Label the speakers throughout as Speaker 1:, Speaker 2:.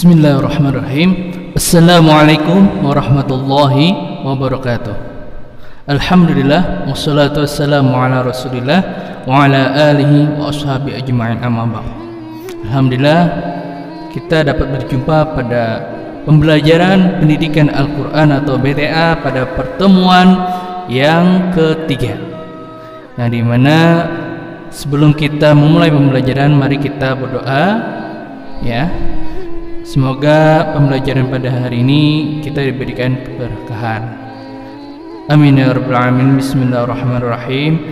Speaker 1: Bismillahirrahmanirrahim. Assalamualaikum warahmatullahi wabarakatuh. Alhamdulillah wassalatu wassalamu ala Rasulillah wa ala alihi wa ashabi ajma'in, amma ba'd. Alhamdulillah kita dapat berjumpa pada pembelajaran pendidikan Al-Qur'an atau BTA pada pertemuan yang ketiga. Yang dimana sebelum kita memulai pembelajaran, mari kita berdoa ya. Semoga pembelajaran pada hari ini kita diberikan keberkahan. Amin ya rabbal alamin. Bismillahirrahmanirrahim.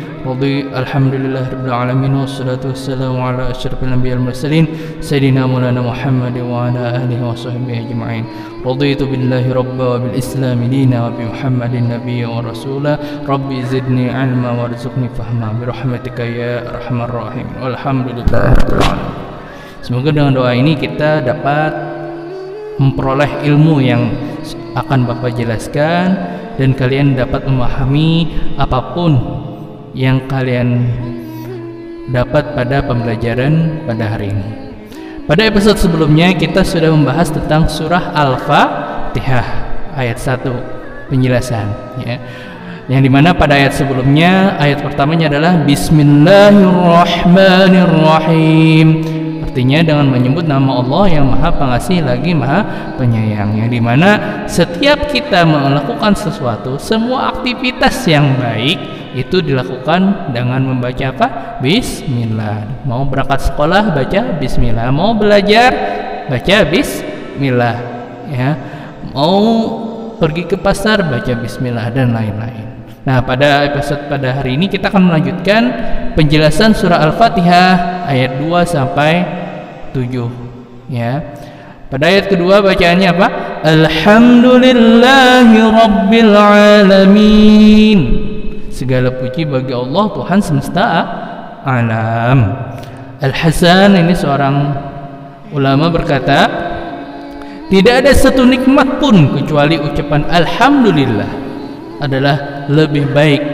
Speaker 1: Alhamdulillah rabbil alamin, wassalatu wassalamu ala asyrafil anbiya'il mursalin sayyidina maulana Muhammad wa ala alihi wa sahbihi ajma'in. Raditu billahi rabba wa bil islam dina wa bi Muhammadin nabiyya wa rasula. Rabbi zidni ilma warzuqni fahma bi rahmatika ya arhamar rahim. Walhamdulillahirabbil alamin. Semoga dengan doa ini kita dapat memperoleh ilmu yang akan Bapak jelaskan dan kalian dapat memahami apapun yang kalian dapat pada pembelajaran pada hari ini. Pada episode sebelumnya kita sudah membahas tentang surah Al-Fatihah ayat 1 penjelasan ya. Yang dimana pada ayat sebelumnya, ayat pertamanya adalah Bismillahirrahmanirrahim. Artinya dengan menyebut nama Allah yang Maha Pengasih lagi Maha Penyayang, yang dimana setiap kita melakukan sesuatu, semua aktivitas yang baik itu dilakukan dengan membaca apa? Bismillah. Mau berangkat sekolah baca Bismillah, mau belajar baca Bismillah ya, mau pergi ke pasar baca Bismillah dan lain-lain. Nah, pada episode pada hari ini kita akan melanjutkan penjelasan surah Al-Fatihah ayat 2 sampai 7 ya. Pada ayat kedua bacaannya apa? Alhamdulillahi rabbil alamin. Segala puji bagi Allah Tuhan semesta alam. Al-Hasan ini seorang ulama berkata, tidak ada satu nikmat pun kecuali ucapan alhamdulillah adalah lebih baik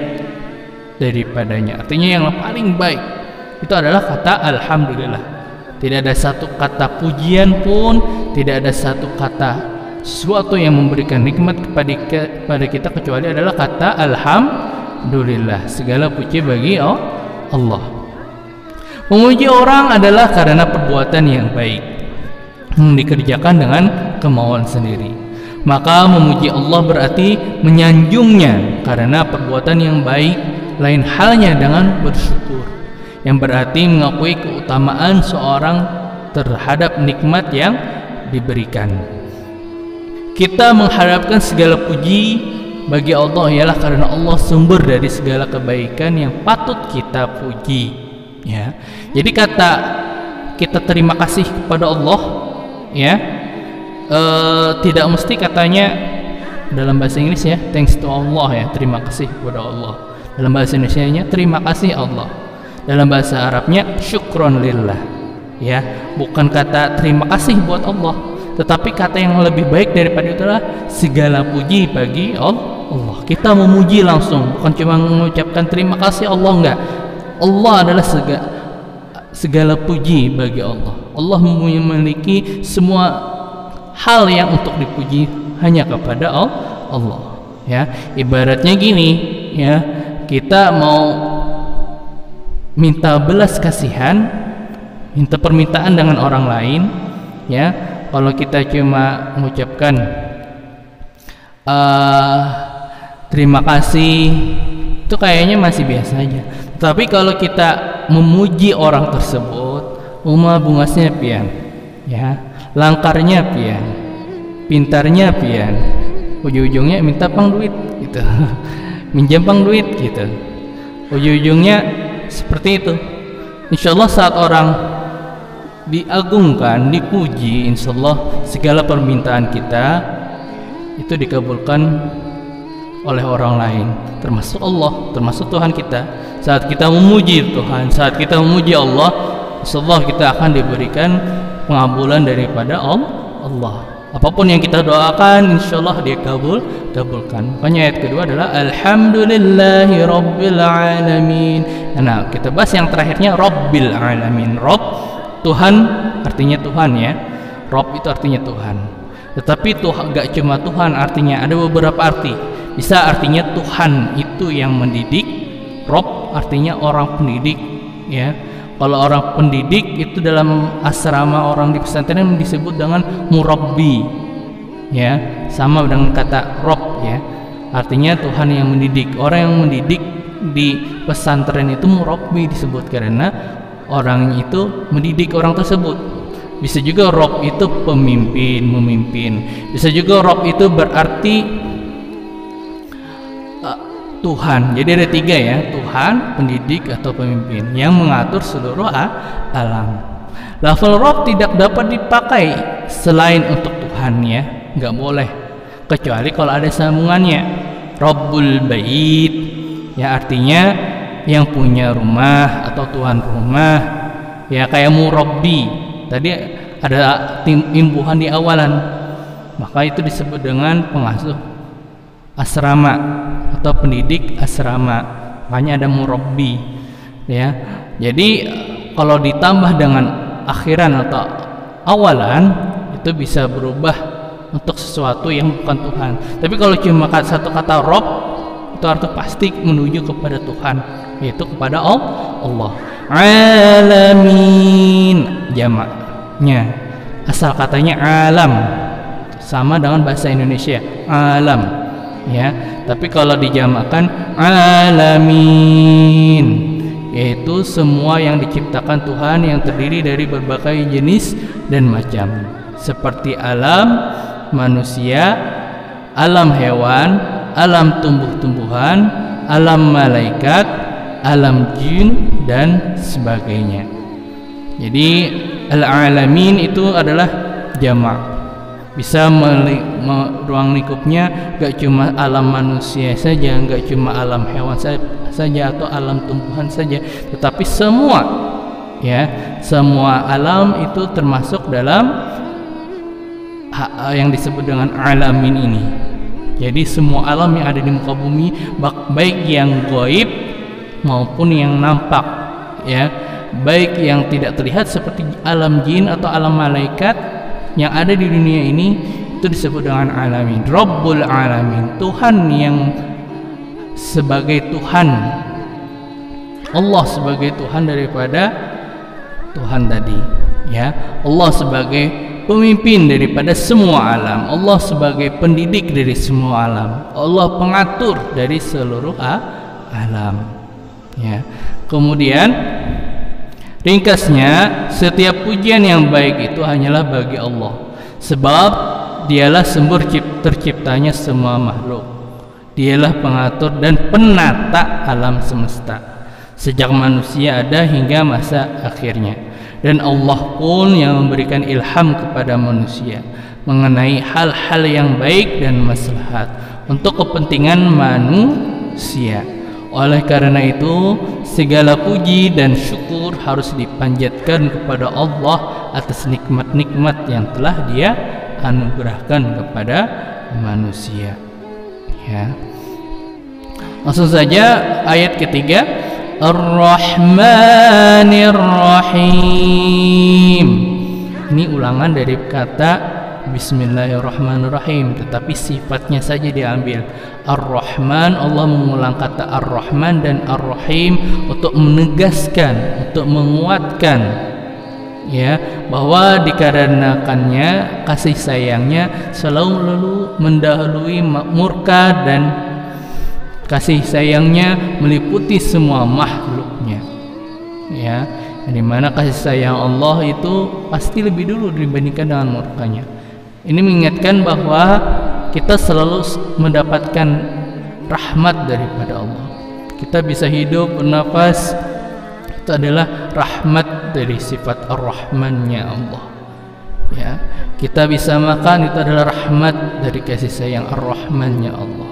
Speaker 1: daripadanya. Artinya yang paling baik itu adalah kata alhamdulillah. Tidak ada satu kata pujian pun, tidak ada satu kata sesuatu yang memberikan nikmat kepada kita kecuali adalah kata alhamdulillah. Segala puji bagi Allah. Memuji orang adalah karena perbuatan yang baik yang dikerjakan dengan kemauan sendiri. Maka memuji Allah berarti menyanjungnya karena perbuatan yang baik, lain halnya dengan bersyukur, yang berarti mengakui keutamaan seorang terhadap nikmat yang diberikan. Kita mengharapkan segala puji bagi Allah ialah karena Allah sumber dari segala kebaikan yang patut kita puji ya. Jadi kata kita terima kasih kepada Allah ya, tidak mesti katanya dalam bahasa Inggris ya thanks to Allah ya, terima kasih kepada Allah. Dalam bahasa Indonesianya terima kasih Allah. Dalam bahasa Arabnya syukron lillah ya, bukan kata terima kasih buat Allah, tetapi kata yang lebih baik daripada itu adalah segala puji bagi Allah. Kita memuji langsung, bukan cuma mengucapkan terima kasih Allah, enggak. Allah adalah segala puji bagi Allah. Allah memiliki semua hal yang untuk dipuji hanya kepada Allah ya. Ibaratnya gini ya, kita mau minta belas kasihan, minta permintaan dengan orang lain ya. Kalau kita cuma mengucapkan terima kasih itu kayaknya masih biasa aja. Tapi kalau kita memuji orang tersebut, bungasnya pian ya, langkarnya pian, pintarnya pian, ujung-ujungnya minta pang duit gitu minjam pang duit gitu, ujung-ujungnya seperti itu. Insyaallah saat orang diagungkan, dipuji, insyaallah segala permintaan kita itu dikabulkan oleh orang lain, termasuk Allah, termasuk Tuhan kita. Saat kita memuji Tuhan, saat kita memuji Allah, insyaallah kita akan diberikan pengabulan daripada Allah. Apapun yang kita doakan insyaallah dia kabulkan. Makanya ayat kedua adalah alhamdulillahi rabbil alamin. Nah, kita bahas yang terakhirnya rabbil alamin. Rabb Tuhan artinya Tuhan ya. Rob itu artinya Tuhan. Tetapi Tuhan gak cuma Tuhan, artinya ada beberapa arti. Bisa artinya Tuhan itu yang mendidik. Rob artinya orang pendidik, ya. Kalau orang pendidik itu dalam asrama orang di pesantren disebut dengan murabbi, ya, sama dengan kata rob, ya, artinya Tuhan yang mendidik. Orang yang mendidik di pesantren itu murabbi disebut karena orang itu mendidik orang tersebut. Bisa juga rob itu pemimpin, memimpin. Bisa juga rob itu berarti Tuhan. Jadi ada tiga, ya, Tuhan, pendidik atau pemimpin yang mengatur seluruh alam. Lafal Rob tidak dapat dipakai selain untuk Tuhan, ya, nggak boleh, kecuali kalau ada sambungannya. Rabbul Bait, ya, artinya yang punya rumah atau tuan rumah, ya, kayak murabbi tadi ada imbuhan di awalan, maka itu disebut dengan pengasuh asrama atau pendidik asrama, makanya ada murabbi, ya. Jadi kalau ditambah dengan akhiran atau awalan itu bisa berubah untuk sesuatu yang bukan Tuhan. Tapi kalau cuma satu kata Rob itu arti pasti menuju kepada Tuhan, yaitu kepada Allah. Alamin jamaknya, asal katanya alam, sama dengan bahasa Indonesia alam, ya. Tapi kalau dijamakkan alamin, yaitu semua yang diciptakan Tuhan yang terdiri dari berbagai jenis dan macam, seperti alam manusia, alam hewan, alam tumbuh-tumbuhan, alam malaikat, alam jin dan sebagainya. Jadi al-alamin itu adalah jamak. Bisa ruang lingkupnya gak cuma alam manusia saja, gak cuma alam hewan saja atau alam tumbuhan saja, tetapi semua, ya, semua alam itu termasuk dalam yang disebut dengan alamin ini. Jadi semua alam yang ada di muka bumi, baik yang gaib maupun yang nampak, ya, baik yang tidak terlihat seperti alam jin atau alam malaikat yang ada di dunia ini, itu disebut dengan alamin. Rabbul alamin, Tuhan yang sebagai Tuhan, Allah sebagai Tuhan daripada Tuhan tadi, ya. Allah sebagai pemimpin daripada semua alam, Allah sebagai pendidik dari semua alam, Allah pengatur dari seluruh alam, ya. Kemudian ringkasnya, setiap pujian yang baik itu hanyalah bagi Allah, sebab dialah sumber terciptanya semua makhluk. Dialah pengatur dan penata alam semesta sejak manusia ada hingga masa akhirnya. Dan Allah pun yang memberikan ilham kepada manusia mengenai hal-hal yang baik dan maslahat untuk kepentingan manusia. Oleh karena itu, segala puji dan syukur harus dipanjatkan kepada Allah atas nikmat-nikmat yang telah Dia anugerahkan kepada manusia, ya. Langsung saja ayat ketiga, Ar-Rahmanir Rahim. Ini ulangan dari kata Bismillahirrahmanirrahim, tetapi sifatnya saja diambil. Ar-Rahman, Allah mengulang kata Ar-Rahman dan Ar-Rahim untuk menegaskan, untuk menguatkan, ya, bahwa dikarenakannya kasih sayangnya selalu mendahului murka dan kasih sayangnya meliputi semua makhluknya, ya. Di mana kasih sayang Allah itu pasti lebih dulu dibandingkan dengan murkanya. Ini mengingatkan bahwa kita selalu mendapatkan rahmat daripada Allah. Kita bisa hidup, bernafas, itu adalah rahmat dari sifat Ar-Rahman-nya Allah, ya. Kita bisa makan, itu adalah rahmat dari kasih sayang Ar-Rahman-nya Allah.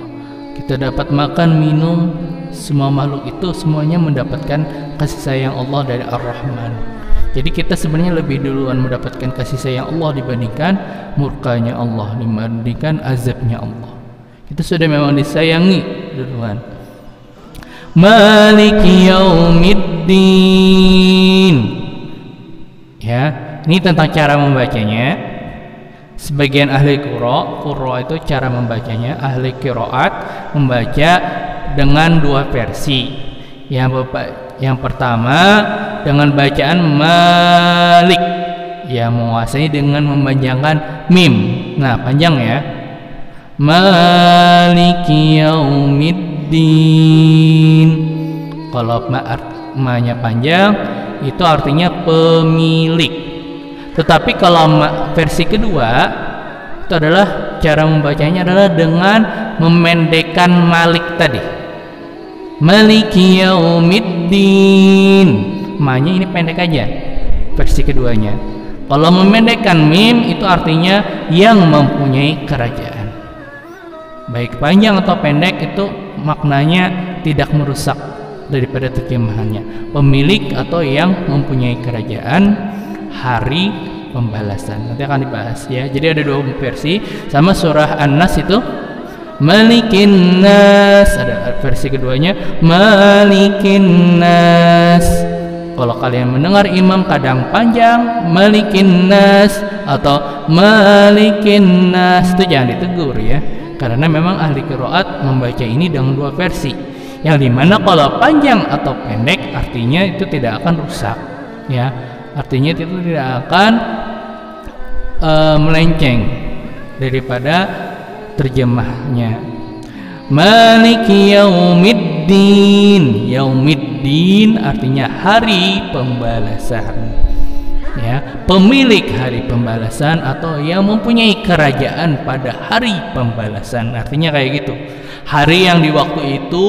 Speaker 1: Kita dapat makan, minum, semua makhluk itu semuanya mendapatkan kasih sayang Allah dari Ar-Rahman. Jadi kita sebenarnya lebih duluan mendapatkan kasih sayang Allah dibandingkan murkanya Allah, dibandingkan azabnya Allah. Kita sudah memang disayangi duluan. Maliki yaumiddin, ya. Ini tentang cara membacanya. Sebagian ahli qurra itu cara membacanya, ahli qiraat membaca dengan dua versi. Yang pertama dengan bacaan Malik, yang menguasai dengan memanjangkan mim. Nah, panjang ya. Maliki yaumiddin. Kalau ma-nya panjang itu artinya pemilik. Tetapi kalau versi kedua itu adalah cara membacanya adalah dengan memendekkan Malik tadi. Maliki yaumiddin. Ma-nya ini pendek aja versi keduanya. Kalau memendekkan mim itu artinya yang mempunyai kerajaan. Baik panjang atau pendek itu maknanya tidak merusak daripada terjemahannya. Pemilik atau yang mempunyai kerajaan, hari pembalasan. Nanti akan dibahas ya. Jadi ada dua versi. Sama surah An-Nas itu Malikin Nas, ada versi keduanya Malikin Nas. Kalau kalian mendengar imam kadang panjang Malikin Nas atau Malikin Nas, itu jangan ditegur ya, karena memang ahli qiraat membaca ini dengan dua versi, yang dimana kalau panjang atau pendek artinya itu tidak akan rusak ya, artinya itu tidak akan melenceng daripada terjemahnya. Maliki yaumiddin. Yaumiddin artinya hari pembalasan ya, pemilik hari pembalasan atau yang mempunyai kerajaan pada hari pembalasan, artinya kayak gitu. Hari yang di waktu itu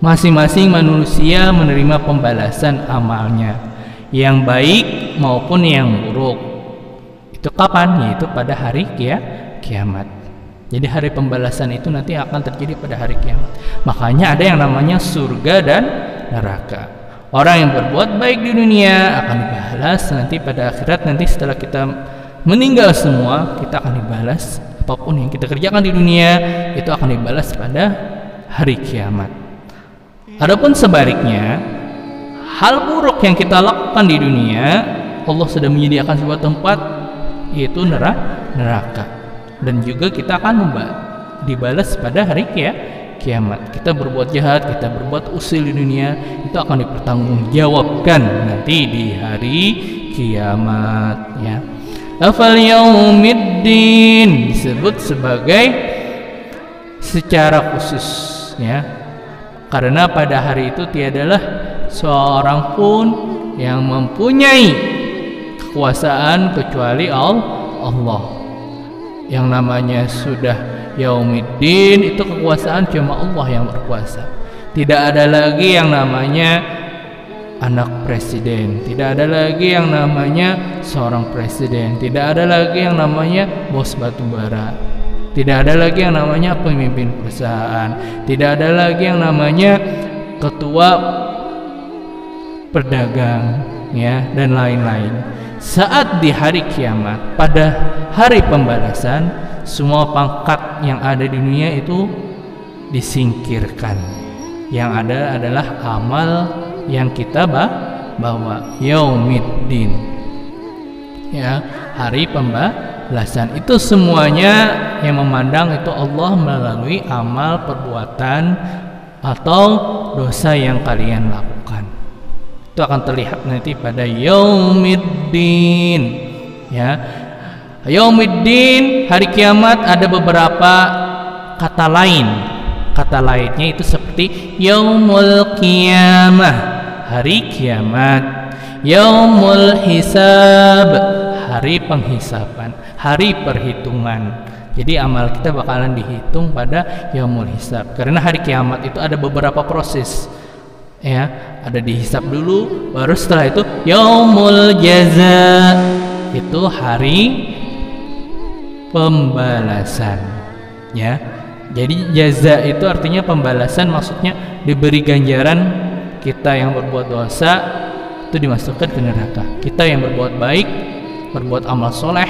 Speaker 1: masing-masing manusia menerima pembalasan amalnya, yang baik maupun yang buruk. Itu kapan? Yaitu pada hari kiamat. Jadi hari pembalasan itu nanti akan terjadi pada hari kiamat. Makanya ada yang namanya surga dan neraka. Orang yang berbuat baik di dunia akan dibalas nanti pada akhirat. Nanti setelah kita meninggal semua, kita akan dibalas. Apapun yang kita kerjakan di dunia itu akan dibalas pada hari kiamat. Adapun sebaliknya, hal buruk yang kita lakukan di dunia, Allah sudah menyediakan sebuah tempat, yaitu neraka. Dan juga kita akan dibalas pada hari kiamat. Kita berbuat jahat, kita berbuat usil di dunia, itu akan dipertanggungjawabkan nanti di hari kiamat ya. Afal yaumiddin disebut sebagai secara khusus ya, karena pada hari itu tiadalah seorang pun yang mempunyai kekuasaan kecuali Allah. Yang namanya sudah yaumiddin itu kekuasaan cuma Allah yang berkuasa. Tidak ada lagi yang namanya anak presiden, tidak ada lagi yang namanya seorang presiden, tidak ada lagi yang namanya bos batubara, tidak ada lagi yang namanya pemimpin perusahaan, tidak ada lagi yang namanya ketua pedagang ya, dan lain-lain. Saat di hari kiamat, pada hari pembalasan, semua pangkat yang ada di dunia itu disingkirkan. Yang ada adalah amal yang kita bawa. Yaumiddin ya, hari pembalasan. Itu semuanya yang memandang itu Allah melalui amal perbuatan atau dosa yang kalian lakukan. Itu akan terlihat nanti pada yaumiddin ya. Yaumiddin, hari kiamat, ada beberapa kata lain. Kata lainnya itu seperti yaumul qiyamah, hari kiamat, yaumul hisab, hari penghisaban, hari perhitungan. Jadi amal kita bakalan dihitung pada yaumul hisab, karena hari kiamat itu ada beberapa proses ya, ada dihisab dulu, baru setelah itu yaumul jaza, itu hari pembalasan ya. Jadi jaza itu artinya pembalasan, maksudnya diberi ganjaran. Kita yang berbuat dosa itu dimasukkan ke neraka, kita yang berbuat baik, berbuat amal soleh,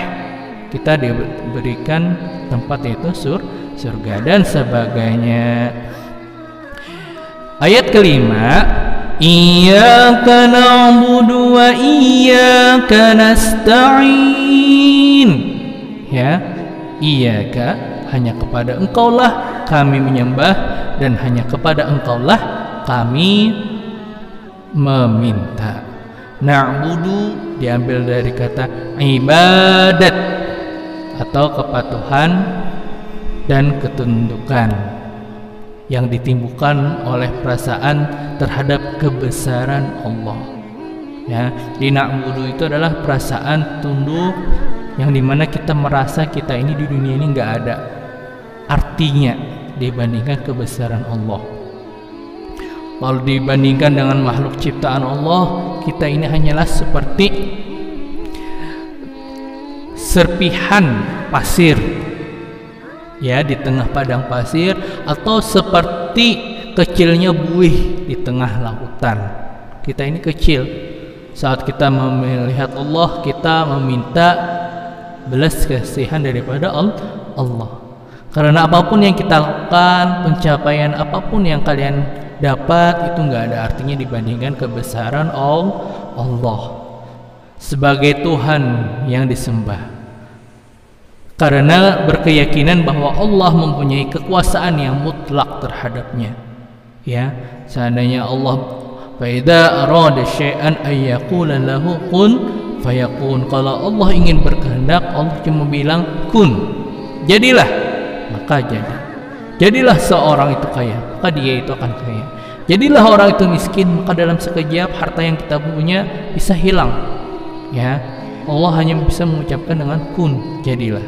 Speaker 1: kita diberikan tempat yaitu surga dan sebagainya. Ayat kelima, iyyaka na'budu wa iyyaka nasta'in. ya, iyyaka, hanya kepada engkaulah kami menyembah dan hanya kepada engkaulah kami meminta. Na'budu diambil dari kata ibadat atau kepatuhan dan ketundukan yang ditimbulkan oleh perasaan terhadap kebesaran Allah. Ya, di na'budu itu adalah perasaan tunduk yang dimana kita merasa kita ini di dunia ini nggak ada artinya dibandingkan kebesaran Allah. Kalau dibandingkan dengan makhluk ciptaan Allah, kita ini hanyalah seperti serpihan pasir, ya, di tengah padang pasir, atau seperti kecilnya buih di tengah lautan. Kita ini kecil. Saat kita melihat Allah, kita meminta belas kasihan daripada Allah. Karena apapun yang kita lakukan, pencapaian apapun yang kalian dapat, itu nggak ada artinya dibandingkan kebesaran Allah sebagai Tuhan yang disembah. Karena berkeyakinan bahwa Allah mempunyai kekuasaan yang mutlak terhadapnya. Ya, seandainya Allah faida arada syai'an ayyaqula lahu kun fayakun. Kalau Allah ingin berkehendak, Allah cuma bilang kun, jadilah, maka jadi. Jadilah seorang itu kaya, maka dia itu akan kaya. Jadilah orang itu miskin, maka dalam sekejap harta yang kita punya bisa hilang. Ya, Allah hanya bisa mengucapkan dengan kun, jadilah.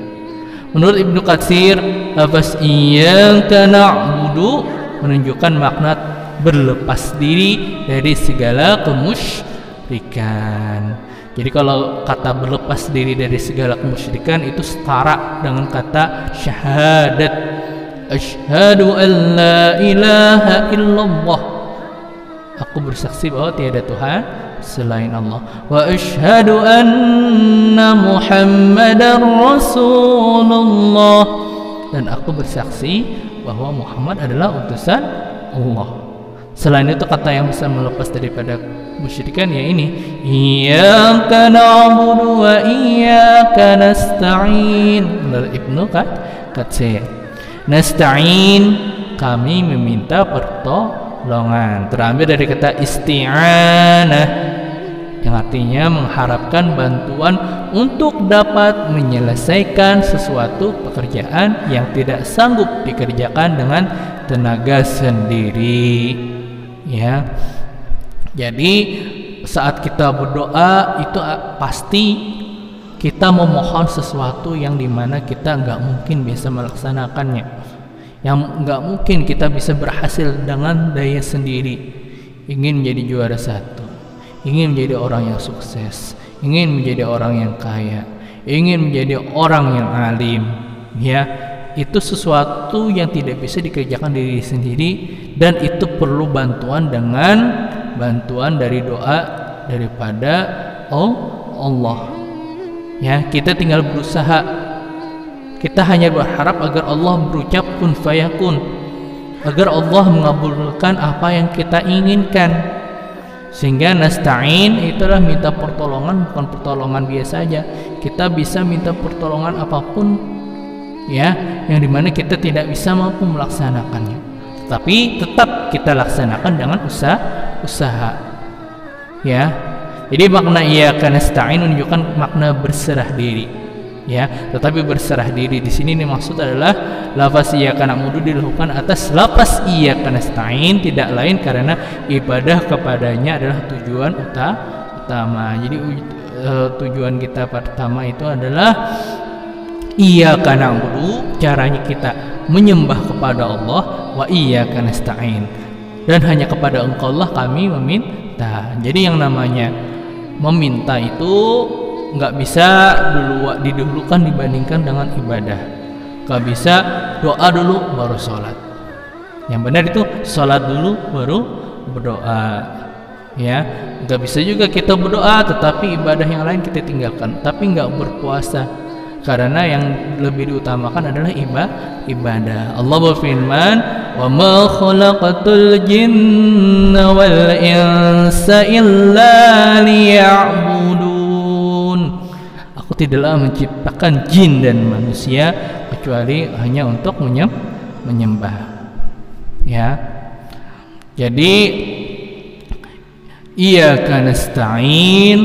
Speaker 1: Menurut Ibnu Katsir, lafaz iyyaka na'budu menunjukkan makna berlepas diri dari segala kemusyrikan. Jadi kalau kata berlepas diri dari segala kemusyrikan itu setara dengan kata syahadat. Asyhadu an la ilaha illallah, aku bersaksi bahwa tiada Tuhan selain Allah. Wa asyhadu anna Muhammadar Rasulullah, dan aku bersaksi bahwa Muhammad adalah utusan Allah. Selain itu kata yang bisa melepas daripada musyrikan ya ini, iyyaka na'budu wa iyyaka nasta'in. Menurut Ibnu Katsir, nasta'in, kami meminta pertolongan, terambil dari kata isti'anah yang artinya mengharapkan bantuan untuk dapat menyelesaikan sesuatu pekerjaan yang tidak sanggup dikerjakan dengan tenaga sendiri. Ya, jadi saat kita berdoa itu pasti kita memohon sesuatu yang dimana kita nggak mungkin bisa melaksanakannya, yang nggak mungkin kita bisa berhasil dengan daya sendiri. Ingin menjadi juara satu, ingin menjadi orang yang sukses, ingin menjadi orang yang kaya, ingin menjadi orang yang alim, ya, itu sesuatu yang tidak bisa dikerjakan diri sendiri, dan itu perlu bantuan dari doa daripada Allah. Ya, kita tinggal berusaha. Kita hanya berharap agar Allah berucap kun fayakun, agar Allah mengabulkan apa yang kita inginkan. Sehingga nasta'in itulah minta pertolongan, bukan pertolongan biasa aja. Kita bisa minta pertolongan apapun, ya, yang dimana kita tidak bisa mampu melaksanakannya, tapi tetap kita laksanakan dengan usaha. Ya, jadi makna iyyaka nasta'in menunjukkan makna berserah diri, ya. Tetapi berserah diri di sini nih maksud adalah lafaz iyyaka na'budu dilakukan atas lafaz iyyaka nasta'in, tidak lain karena ibadah kepadanya adalah tujuan utama. Jadi tujuan kita pertama itu adalah iyyaka na'budu, caranya kita menyembah kepada Allah, wa iyyaka nasta'in, dan hanya kepada Engkau lah kami meminta. Jadi yang namanya meminta itu nggak bisa didahulukan dibandingkan dengan ibadah. Nggak bisa doa dulu baru sholat. Yang benar itu sholat dulu baru berdoa. Ya, nggak bisa juga kita berdoa tetapi ibadah yang lain kita tinggalkan. Tapi nggak berpuasa, karena yang lebih diutamakan adalah ibadah. Allah berfirman, wa ma khalaqatul jinna wal insa illa liya'budun. Aku tidaklah menciptakan jin dan manusia kecuali hanya untuk menyembah. Ya. Jadi iyyaka nasta'in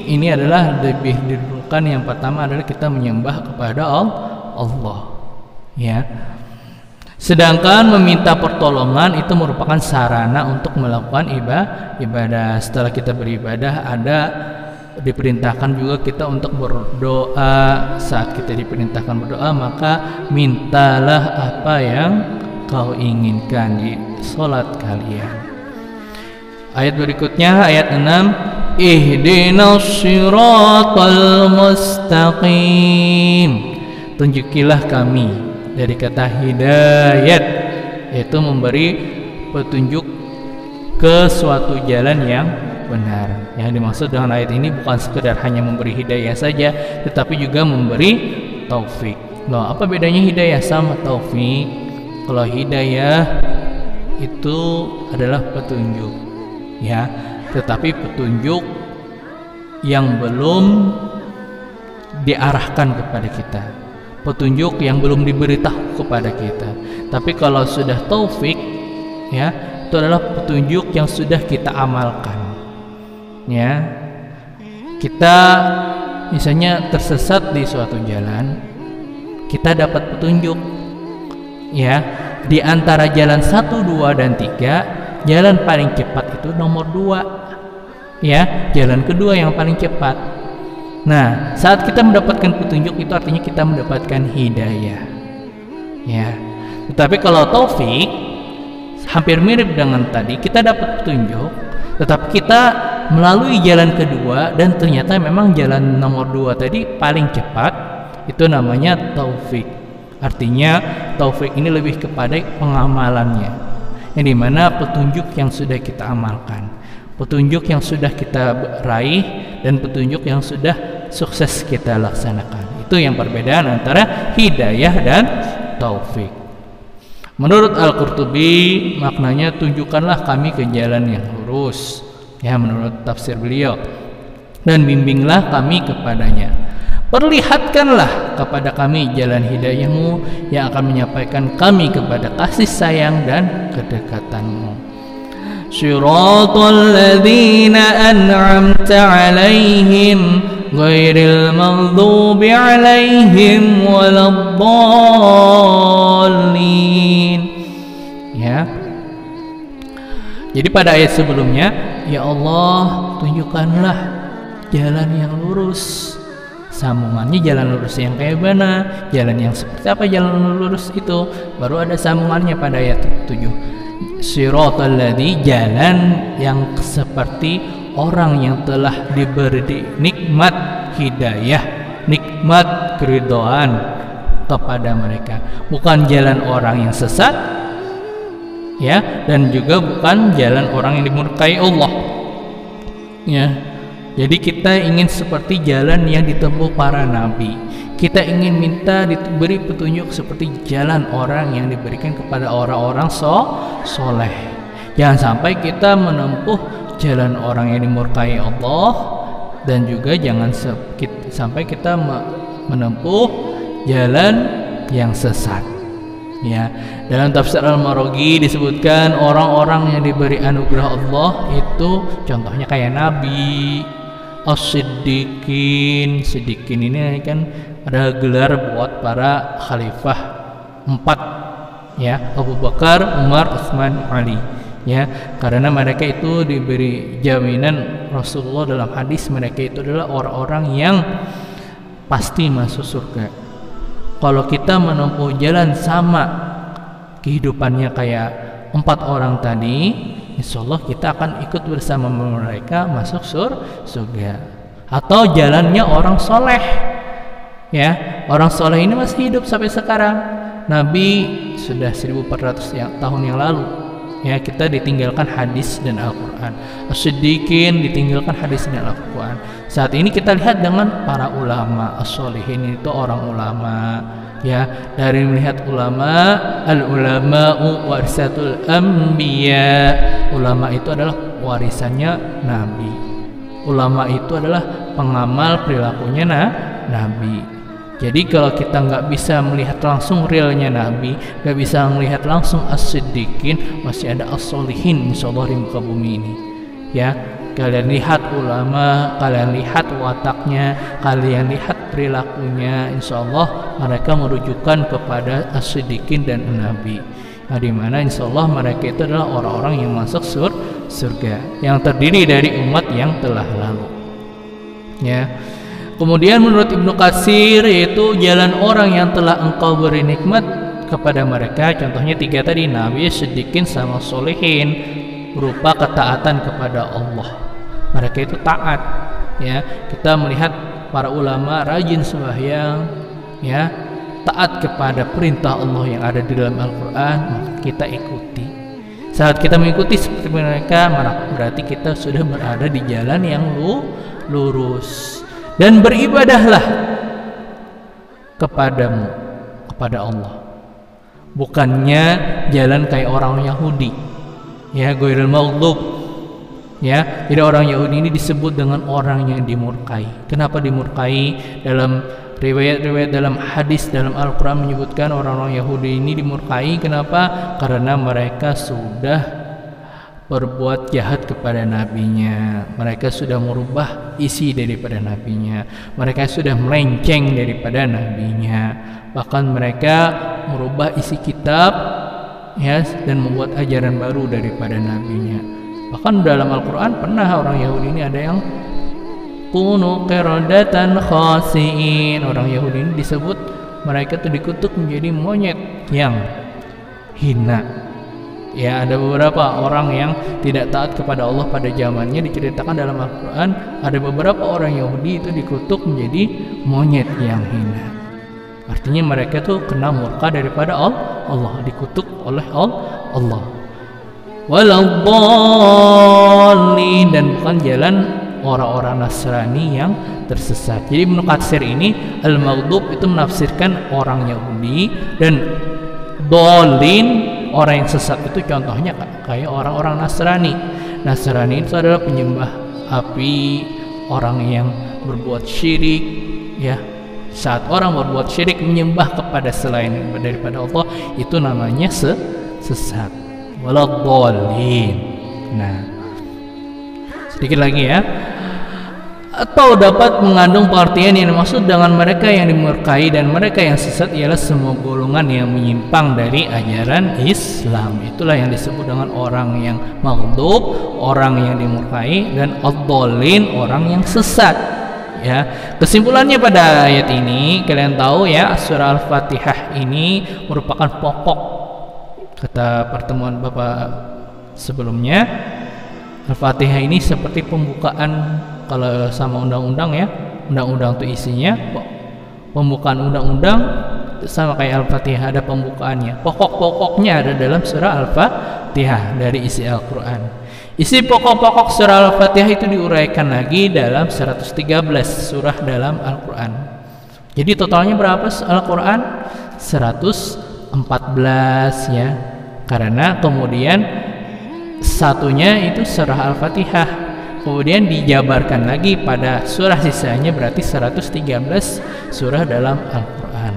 Speaker 1: ini adalah lebih didulukan. Yang pertama adalah kita menyembah kepada Allah. Ya. Sedangkan meminta pertolongan itu merupakan sarana untuk melakukan ibadah. Setelah kita beribadah, ada diperintahkan juga kita untuk berdoa. Saat kita diperintahkan berdoa, maka mintalah apa yang kau inginkan di salat kalian. Ayat berikutnya, ayat 6, ihdinas siratal mustaqim. Tunjukilah kami, dari kata hidayat, yaitu memberi petunjuk ke suatu jalan yang benar. Yang dimaksud dengan ayat ini bukan sekedar hanya memberi hidayah saja, tetapi juga memberi taufik. Loh, apa bedanya hidayah sama taufik? Kalau hidayah itu adalah petunjuk, ya, tetapi petunjuk yang belum diarahkan kepada kita, petunjuk yang belum diberitahu kepada kita. Tapi kalau sudah taufik, ya, itu adalah petunjuk yang sudah kita amalkan. Ya, kita misalnya tersesat di suatu jalan, kita dapat petunjuk. Ya, di antara jalan 1, 2, dan 3, jalan paling cepat itu nomor 2. Ya, jalan kedua yang paling cepat. Nah, saat kita mendapatkan petunjuk itu artinya kita mendapatkan hidayah. Ya. Tetapi kalau taufik hampir mirip dengan tadi, kita dapat petunjuk, tetapi kita melalui jalan kedua dan ternyata memang jalan nomor 2 tadi paling cepat, itu namanya taufik. Artinya taufik ini lebih kepada pengamalannya, yang dimana petunjuk yang sudah kita amalkan, petunjuk yang sudah kita raih, dan petunjuk yang sudah sukses kita laksanakan. Itu yang perbedaan antara hidayah dan taufik. Menurut Al-Qurtubi, maknanya tunjukkanlah kami ke jalan yang lurus, ya, menurut tafsir beliau, dan bimbinglah kami kepadanya. Perlihatkanlah kepada kami jalan hidayahmu yang akan menyampaikan kami kepada kasih sayang dan kedekatanmu. Syiratal ladzina an'amta 'alaihim ghairil maghdubi 'alaihim waladdallin. Ya. Jadi pada ayat sebelumnya, ya Allah, tunjukkanlah jalan yang lurus. Sambungannya jalan lurus yang kayak mana? Jalan yang seperti apa jalan lurus itu? Baru ada sambungannya pada ayat 7. Siratal ladzi, jalan yang seperti orang yang telah diberi nikmat hidayah, nikmat keridhaan kepada mereka. Bukan jalan orang yang sesat, ya, dan juga bukan jalan orang yang dimurkai Allah. Ya. Jadi kita ingin seperti jalan yang ditempuh para nabi. Kita ingin minta diberi petunjuk seperti jalan orang yang diberikan kepada orang-orang soleh. Jangan sampai kita menempuh jalan orang yang dimurkai Allah, dan juga jangan sampai kita menempuh jalan yang sesat. Ya, dalam tafsir Al-Maraghi disebutkan orang-orang yang diberi anugerah Allah itu contohnya kayak nabi, As-Siddiqin. Siddiqin ini kan ada gelar buat para khalifah 4, ya, Abu Bakar, Umar, Utsman, Ali, ya, karena mereka itu diberi jaminan Rasulullah dalam hadis, mereka itu adalah orang-orang yang pasti masuk surga. Kalau kita menempuh jalan sama kehidupannya kayak 4 orang tadi, insyaallah kita akan ikut bersama mereka masuk surga. Atau jalannya orang soleh, ya, orang soleh ini masih hidup sampai sekarang. Nabi sudah 1400 tahun yang lalu, ya, kita ditinggalkan hadis dan Al-Quran. As-Siddiqin ditinggalkan hadis dan Al-Quran. Saat ini kita lihat dengan para ulama, as-solihin itu orang ulama, ya, dari melihat ulama, al-ulama'u warisatul anbiya, ulama itu adalah warisannya nabi, Ulama itu adalah pengamal perilakunya Nabi. Jadi kalau kita nggak bisa melihat langsung realnya Nabi, nggak bisa melihat langsung as-siddiqin, masih ada as-solihin insyaallah di muka bumi ini. Ya, kalian lihat ulama, kalian lihat wataknya, kalian lihat perilakunya, insyaallah mereka merujukan kepada as-siddiqin dan Nabi. Nah, di mana insyaallah mereka itu adalah orang-orang yang masuk surga, yang terdiri dari umat yang telah lalu. Ya. Kemudian menurut Ibnu Katsir yaitu jalan orang yang telah engkau beri nikmat kepada mereka, contohnya 3 tadi, Nabi, Siddiqin sama Solihin, berupa ketaatan kepada Allah. Mereka itu taat. Ya, kita melihat para ulama rajin sembahyang, ya, taat kepada perintah Allah yang ada di dalam Al-Quran, kita ikuti. Saat kita mengikuti seperti mereka, berarti kita sudah berada di jalan yang lurus. Dan beribadahlah kepadamu, kepada Allah, bukannya jalan kayak orang Yahudi, ya, ghairil maghdub, ya. Jadi orang Yahudi ini disebut dengan orang yang dimurkai. Kenapa dimurkai? Dalam riwayat-riwayat, dalam hadis, dalam Al-Quran menyebutkan orang-orang Yahudi ini dimurkai. Kenapa? Karena mereka sudah berbuat jahat kepada nabinya, mereka sudah merubah isi daripada nabinya, mereka sudah melenceng daripada nabinya, bahkan mereka merubah isi kitab, ya, dan membuat ajaran baru daripada nabinya. Bahkan dalam Al-Quran pernah orang Yahudi ini ada yang kunu qiradatan khasiin. Orang Yahudi ini disebut mereka itu dikutuk menjadi monyet yang hina. Ya, ada beberapa orang yang tidak taat kepada Allah pada zamannya, diceritakan dalam Al-Quran ada beberapa orang Yahudi itu dikutuk menjadi monyet yang hina. Artinya mereka tuh kena murka daripada Allah, dikutuk oleh Allah. Waladhdallin, dan bukan jalan orang-orang Nasrani yang tersesat. Jadi Ibnu Katsir ini al-maghdub itu menafsirkan orang Yahudi, dan dhalin orang yang sesat itu contohnya kayak orang-orang Nasrani. Nasrani itu adalah penyembah api, orang yang berbuat syirik, ya. Saat orang berbuat syirik menyembah kepada selain daripada Allah, itu namanya sesat. Waladhdallin. Nah, sedikit lagi ya. Atau dapat mengandung pengertian yang dimaksud dengan mereka yang dimurkai dan mereka yang sesat ialah semua golongan yang menyimpang dari ajaran Islam. Itulah yang disebut dengan orang yang maghdub, orang yang dimurkai, dan ad-dhalin, orang yang sesat. Ya, kesimpulannya pada ayat ini kalian tahu ya, surah Al-Fatihah ini merupakan pokok, kata pertemuan Bapak sebelumnya. Al-Fatihah ini seperti pembukaan. Kalau sama undang-undang ya, undang-undang itu isinya pembukaan undang-undang sama kayak Al-Fatihah, ada pembukaannya. Pokok-pokoknya ada dalam surah Al-Fatihah dari isi Al-Quran. Isi pokok-pokok surah Al-Fatihah itu diuraikan lagi dalam 113 surah dalam Al-Quran. Jadi totalnya berapa Al-Quran? 114 ya. Karena kemudian satunya itu surah Al-Fatihah, kemudian dijabarkan lagi pada surah sisanya, berarti 113 surah dalam Al-Quran.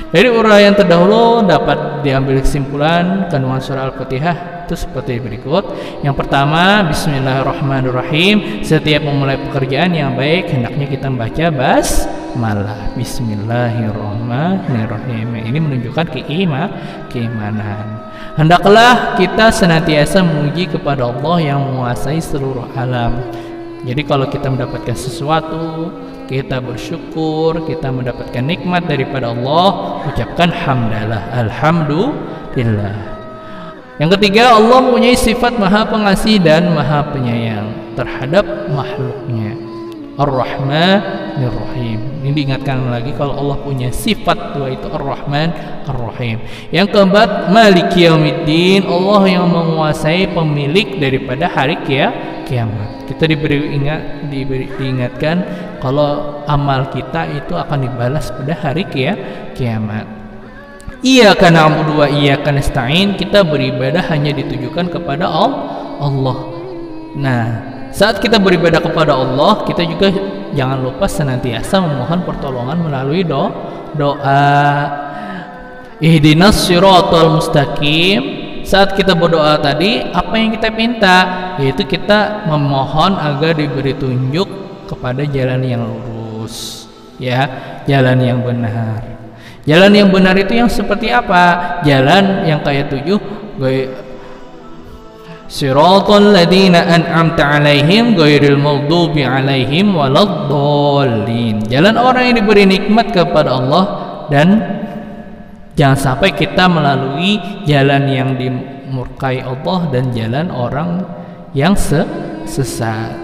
Speaker 1: Dari uraian terdahulu dapat diambil kesimpulan kandungan surah Al-Fatihah itu seperti berikut. Yang pertama, Bismillahirrahmanirrahim. Setiap memulai pekerjaan yang baik hendaknya kita membaca basmalah, Bismillahirrahmanirrahim. Ini menunjukkan keimanan. Hendaklah kita senantiasa memuji kepada Allah yang menguasai seluruh alam. Jadi kalau kita mendapatkan sesuatu, kita bersyukur, kita mendapatkan nikmat daripada Allah, ucapkan hamdalah, alhamdulillah. Yang ketiga, Allah mempunyai sifat maha pengasih dan maha penyayang terhadap makhluknya. Ar-Rahmanir Rahim. Ini diingatkan lagi kalau Allah punya sifat dua itu, Ar-Rahman Ar-Rahim. Yang keempat, Maliki Yaumiddin, Allah yang menguasai pemilik daripada hari kiamat. Kita diingatkan kalau amal kita itu akan dibalas pada hari kiamat. Iyyaka na'budu wa iyyaka nasta'in, kita beribadah hanya ditujukan kepada Allah. Nah, saat kita beribadah kepada Allah, kita juga jangan lupa senantiasa memohon pertolongan melalui doa. Ihdinas siratal mustaqim. Saat kita berdoa tadi, apa yang kita minta? Yaitu kita memohon agar diberi tunjuk kepada jalan yang lurus, ya, jalan yang benar. Jalan yang benar itu yang seperti apa? Jalan yang kayak 7, Siratal ladzina an'amta 'alaihim ghairil maghdubi 'alaihim waladdallin. Jalan orang yang diberi nikmat kepada Allah, dan jangan sampai kita melalui jalan yang dimurkai Allah dan jalan orang yang sesat,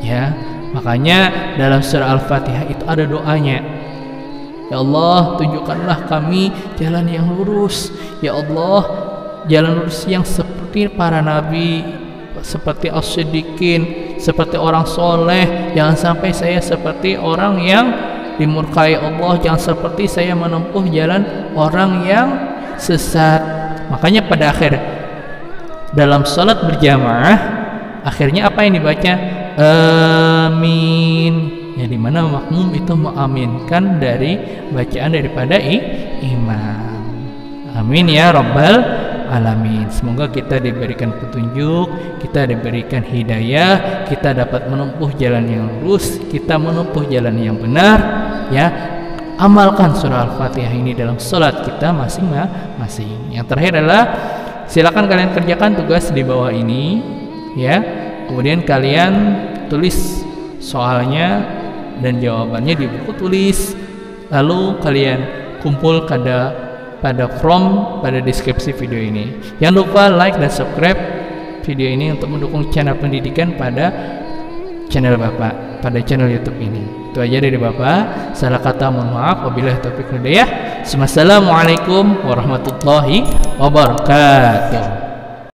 Speaker 1: ya. Makanya dalam surah Al-Fatihah itu ada doanya. Ya Allah, tunjukkanlah kami jalan yang lurus. Ya Allah, jalan lurus yang seperti para nabi, seperti as-siddiqin, seperti orang soleh. Jangan sampai saya seperti orang yang dimurkai Allah, jangan seperti saya menempuh jalan orang yang sesat. Makanya pada akhir dalam salat berjamaah, akhirnya apa yang dibaca? Amin. Ya, dimana makmum itu mengaminkan dari bacaan daripada imam. Amin ya rabbal alamin. Semoga kita diberikan petunjuk, kita diberikan hidayah, kita dapat menempuh jalan yang lurus, kita menempuh jalan yang benar, ya. Amalkan surah Al-Fatihah ini dalam salat kita masing-masing. Yang terakhir adalah silakan kalian kerjakan tugas di bawah ini, ya. Kemudian kalian tulis soalnya dan jawabannya di buku tulis. Lalu kalian kumpul pada form pada deskripsi video ini. Jangan lupa like dan subscribe video ini untuk mendukung channel pendidikan pada channel Bapak, pada channel YouTube ini. Itu aja dari Bapak. Salah kata mohon maaf. Wabillahi taufiq wal hidayah. Wassalamualaikum warahmatullahi wabarakatuh.